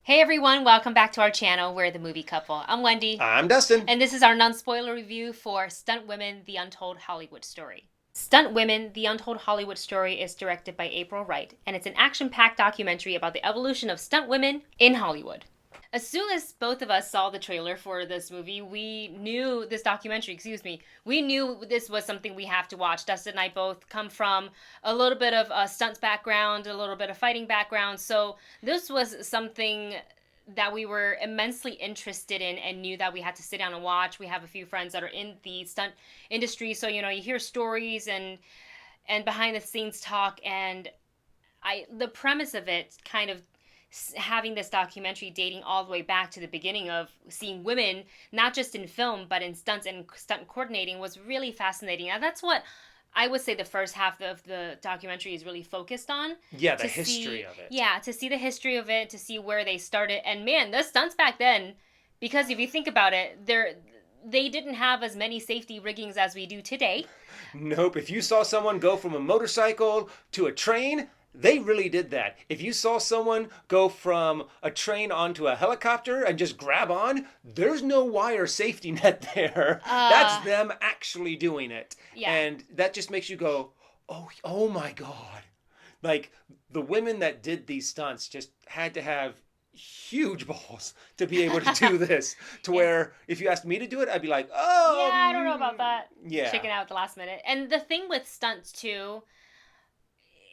Hey everyone, welcome back to our channel. We're the Movie Couple. I'm Wendy, I'm Dustin. and this is our non-spoiler review for Stuntwomen: The Untold Hollywood Story. Stuntwomen: The Untold Hollywood Story is directed by April Wright, and it's an action-packed documentary about the evolution of stunt women in Hollywood. As soon as both of us saw the trailer for this movie, we knew this documentary, excuse me, we knew this was something we have to watch. Dustin and I both come from a little bit of a stunts background, a little bit of fighting background, so this was something that we were immensely interested in and knew that we had to sit down and watch. We have a few friends that are in the stunt industry, so you hear stories and behind the scenes talk, and I the premise of it kind of having this documentary dating all the way back to the beginning of seeing women not just in film but in stunts and stunt coordinating was really fascinating. And that's what I would say the first half of the documentary is really focused on. Yeah, the To history see, of it. yeah, to see the history of it, to see where they started. And man, the stunts back then, because if you think about it, they didn't have as many safety riggings as we do today. Nope, if you saw someone go from a motorcycle to a train, they really did that. If you saw someone go from a train onto a helicopter and just grab on, there's no wire safety net there. That's Uh, them actually doing it. yeah. And that just makes you go, oh my God. Like the women that did these stunts just had to have huge balls to be able to do this to Yeah. where if you asked me to do it, I'd be like, Yeah, I don't know about that. yeah. Chicken out at the last minute. And the thing with stunts too,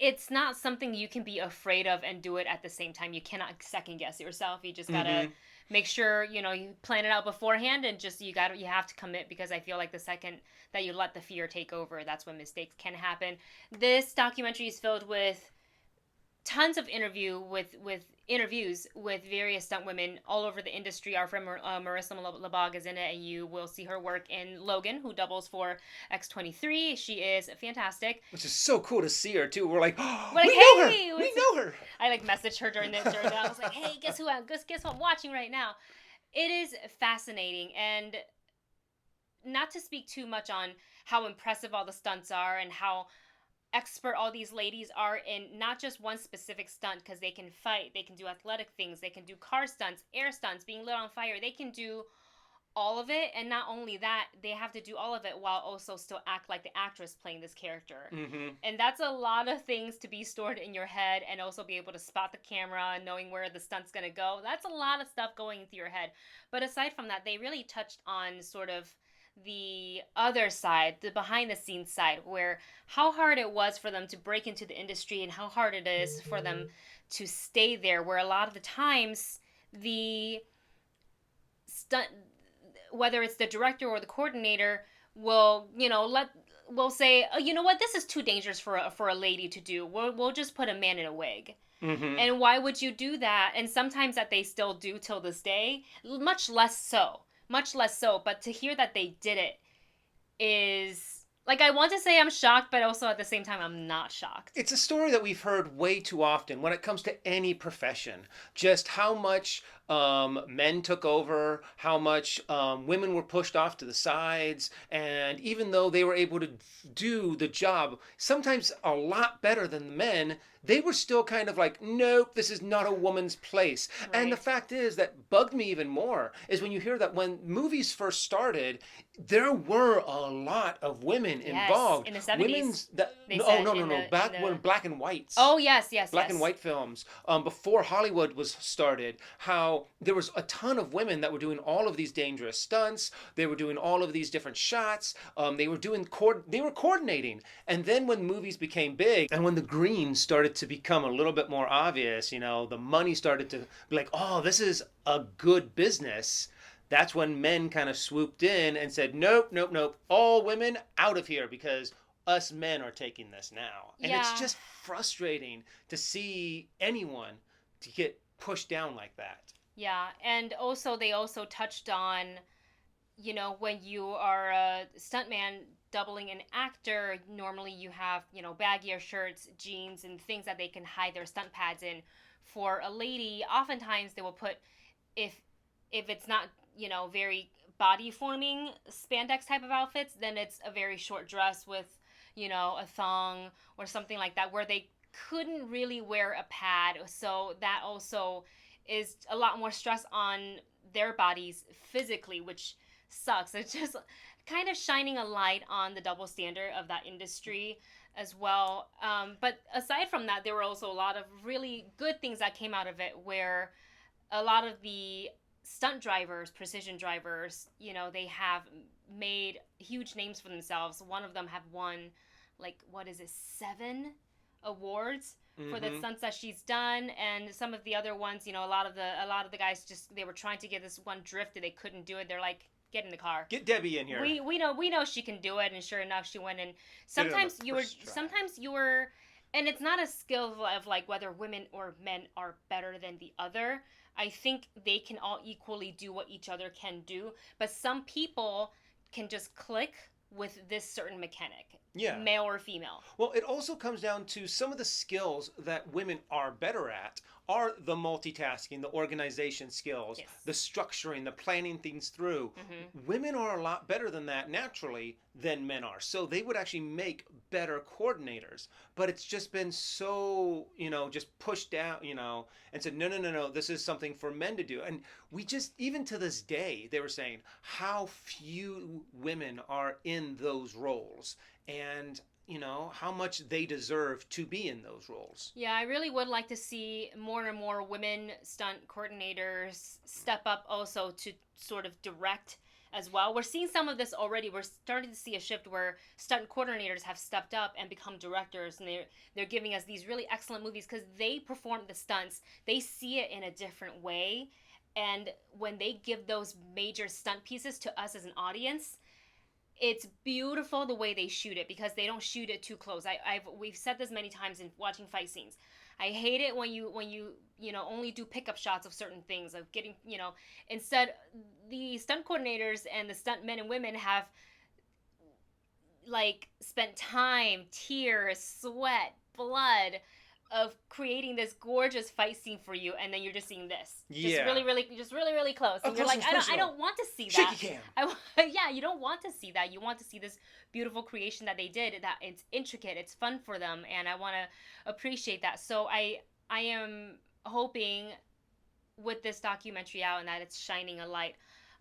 it's not something you can be afraid of and do it at the same time. You cannot second guess yourself. You just gotta Mm-hmm. make sure you plan it out beforehand, and just you have to commit, because I feel like the second that you let the fear take over, that's when mistakes can happen. This documentary is filled with tons of interviews with various stunt women all over the industry. Our friend Marissa Labog is in it, and you will see her work in Logan, who doubles for X-23. She is fantastic. Which is so cool to see her too. We're like, oh, We're like, we know her. hey, We know her. I like messaged her during that. I was like, hey, guess who I'm watching right now. It is fascinating, and not to speak too much on how impressive all the stunts are and how expert all these ladies are in not just one specific stunt, because they can fight, they can do athletic things, they can do car stunts, air stunts, being lit on fire, they can do all of it. And not only that, they have to do all of it while also still act like the actress playing this character. Mm-hmm. And that's a lot of things to be stored in your head, and also be able to spot the camera and knowing where the stunt's gonna go. That's a lot of stuff going through your head. But aside from that, they really touched on sort of the other side, the behind the scenes side, where how hard it was for them to break into the industry and how hard it is for them to stay there, where a lot of the times the stunt, whether it's the director or the coordinator, will let will say, oh, you know what, this is too dangerous for a lady to do. We'll just put a man in a wig. Mm-hmm. And why would you do that? And sometimes that they still do till this day, much less so. But to hear that they did it is like, I want to say I'm shocked, but also at the same time I'm not shocked. It's a story that we've heard way too often when it comes to any profession. Just how much men took over, how much women were pushed off to the sides, and even though they were able to do the job sometimes a lot better than the men, they were still kind of like, nope, this is not a woman's place. And the Right. fact is, that bugged me even more is when you hear that when movies first started, there were a lot of women Yes, involved. in the 70s Women's that they oh said, no no in no the back when black and whites, oh, yes, yes, black and yes. white films, before Hollywood was started, how there was a ton of women that were doing all of these dangerous stunts. They were doing all of these different shots. They were coordinating. And then when movies became big and when the green started to become a little bit more obvious, the money started to be like, oh, this is a good business. That's when men kind of swooped in and said, nope, nope, nope, all women out of here because us men are taking this now. And it's Yeah. just frustrating to see anyone to get pushed down like that. Yeah, and also they also touched on, when you are a stuntman doubling an actor, normally you have, baggier shirts, jeans, and things that they can hide their stunt pads in. For a lady, oftentimes they will put, if it's not, very body forming spandex type of outfits, then it's a very short dress with, a thong or something like that, where they couldn't really wear a pad. So that also is a lot more stress on their bodies physically, which sucks. It's just kind of shining a light on the double standard of that industry as well. But aside from that, there were also a lot of really good things that came out of it, where a lot of the stunt drivers, precision drivers, they have made huge names for themselves. One of them have won, like, what is it, 7 awards for the stunts that she's done. And some of the other ones, a lot of the guys, just, they were trying to get this one drifted, they couldn't do it. They're like, get in the car. Get Debbie in here. We know she can do it, and sure enough, she went in. Sometimes you were, and it's not a skill of like whether women or men are better than the other. I think they can all equally do what each other can do, but some people can just click with this certain mechanic, male or female. Well, it also comes down to some of the skills that women are better at are the multitasking, the organization skills, the structuring, the planning things through. Women are a lot better than that naturally than men are. So they would actually make better coordinators. But it's just been so, just pushed out, and said, no, this is something for men to do. And we just, even to this day, they were saying how few women are in those roles. And how much they deserve to be in those roles. Yeah, I really would like to see more and more women stunt coordinators step up also to sort of direct as well. We're seeing some of this already. We're starting to see a shift where stunt coordinators have stepped up and become directors, and they're giving us these really excellent movies because they perform the stunts. They see it in a different way, and when they give those major stunt pieces to us as an audience, it's beautiful the way they shoot it, because they don't shoot it too close. We've said this many times in watching fight scenes. I hate it when you only do pickup shots of certain things, of getting, instead the stunt coordinators and the stunt men and women have like spent time, tears, sweat, blood of creating this gorgeous fight scene for you, and then you're just seeing this, just really close, and you're like, I don't want to see that. Shaky cam. You don't want to see that. You want to see this beautiful creation that they did. That it's intricate, it's fun for them, and I want to appreciate that. So I am hoping with this documentary out, and that it's shining a light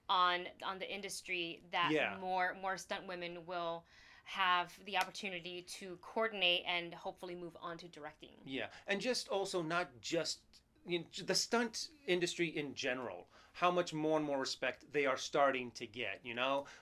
on the industry, that more stunt women will have the opportunity to coordinate and hopefully move on to directing. Yeah, and just also not just the stunt industry in general, how much more and more respect they are starting to get,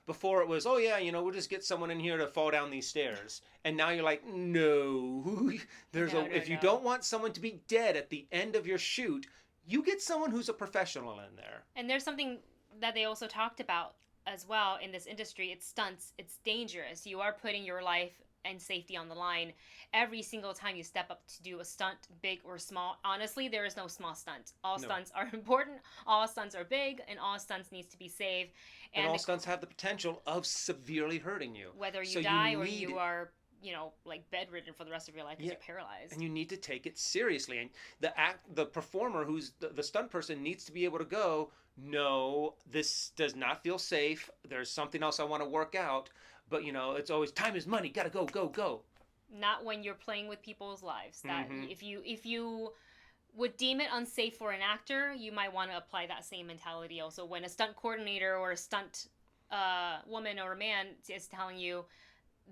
Before it was, we'll just get someone in here to fall down these stairs. And now you're like, no. If you don't want someone to be dead at the end of your shoot, you get someone who's a professional in there. And there's something that they also talked about as well in this industry. It's stunts. It's dangerous. You are putting your life and safety on the line every single time you step up to do a stunt, big or small. Honestly, there is no small stunt. All stunts are important. All stunts are big, and all stunts needs to be safe. And all stunts have the potential of severely hurting you. Whether you die or you are, like bedridden for the rest of your life because you're paralyzed. And you need to take it seriously. And the performer, who's the stunt person, needs to be able to go, no, this does not feel safe. There's something else I want to work out. But, it's always time is money. Gotta go, go, go. Not when you're playing with people's lives. That if you would deem it unsafe for an actor, you might want to apply that same mentality also when a stunt coordinator or a stunt woman or a man is telling you,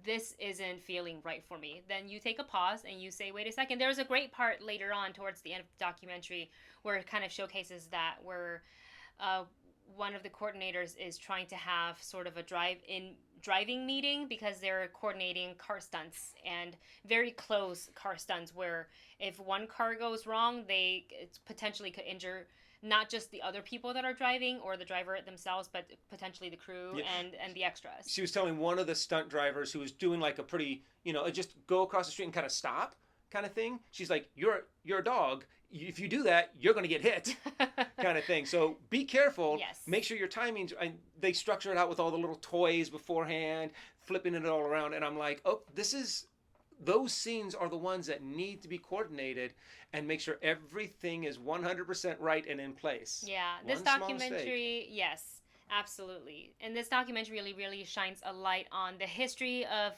this isn't feeling right for me, then you take a pause and you say, wait a second. There's a great part later on towards the end of the documentary where it kind of showcases that, where one of the coordinators is trying to have sort of a driving meeting because they're coordinating car stunts, and very close car stunts where if one car goes wrong, it potentially could injure not just the other people that are driving or the driver themselves, but potentially the crew and the extras. She was telling one of the stunt drivers who was doing like a pretty, just go across the street and kind of stop kind of thing. She's like, you're a dog. If you do that, you're going to get hit kind of thing. So be careful. Yes. Make sure your timings, and they structure it out with all the little toys beforehand, flipping it all around. And I'm like, those scenes are the ones that need to be coordinated and make sure everything is 100% right and in place. Yeah, this documentary, yes, absolutely. And this documentary really, really shines a light on the history of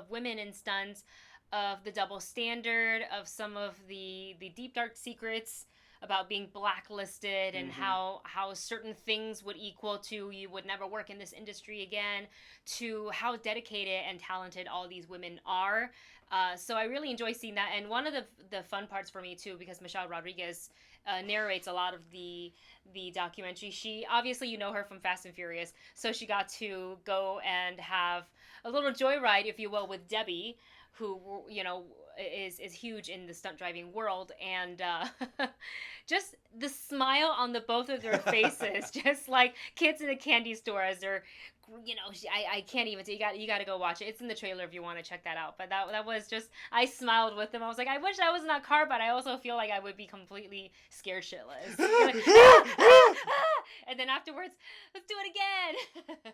women in stunts, of the double standard, of some of the deep dark secrets about being blacklisted and how certain things would equal to you would never work in this industry again, to how dedicated and talented all these women are. So I really enjoy seeing that. And one of the fun parts for me too, because Michelle Rodriguez narrates a lot of the documentary. She obviously, you know her from Fast and Furious, so she got to go and have a little joyride, if you will, with Debbie, who, you know, is huge in the stunt driving world, and just the smile on the both of their faces, just like kids in a candy store as they're, you know, I can't even. You got to go watch it. It's in the trailer if you want to check that out. But that was just, I smiled with them. I was like, I wish I was in that car, but I also feel like I would be completely scared shitless. And then afterwards, let's do it again.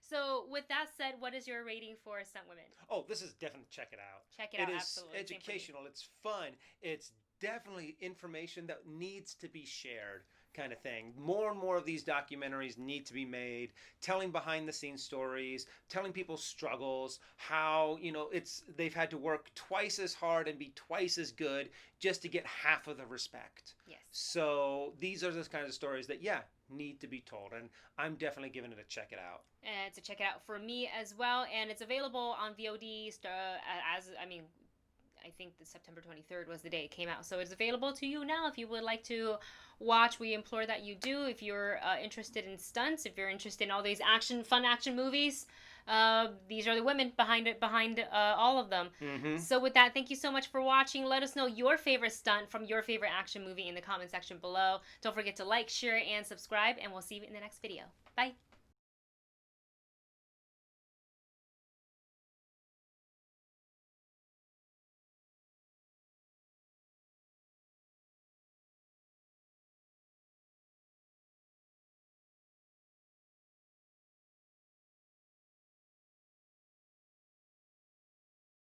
So with that said, what is your rating for Stuntwomen? Oh, this is definitely, check it out. Check it out, is absolutely. educational. It's fun. It's definitely information that needs to be shared, kind of thing. More and more of these documentaries need to be made, telling behind the scenes stories, telling people's struggles, how, you know, they've had to work twice as hard and be twice as good just to get half of the respect. Yes. So these are the kinds of stories that, need to be told, and I'm definitely giving it a check it out. And to check it out for me as well, and it's available on VOD I think the September 23rd was the day it came out. So it's available to you now if you would like to watch. We implore that you do. If you're interested in stunts, if you're interested in all these fun action movies, these are the women behind all of them. Mm-hmm. So with that, thank you so much for watching. Let us know your favorite stunt from your favorite action movie in the comment section below. Don't forget to like, share, and subscribe, and we'll see you in the next video. Bye.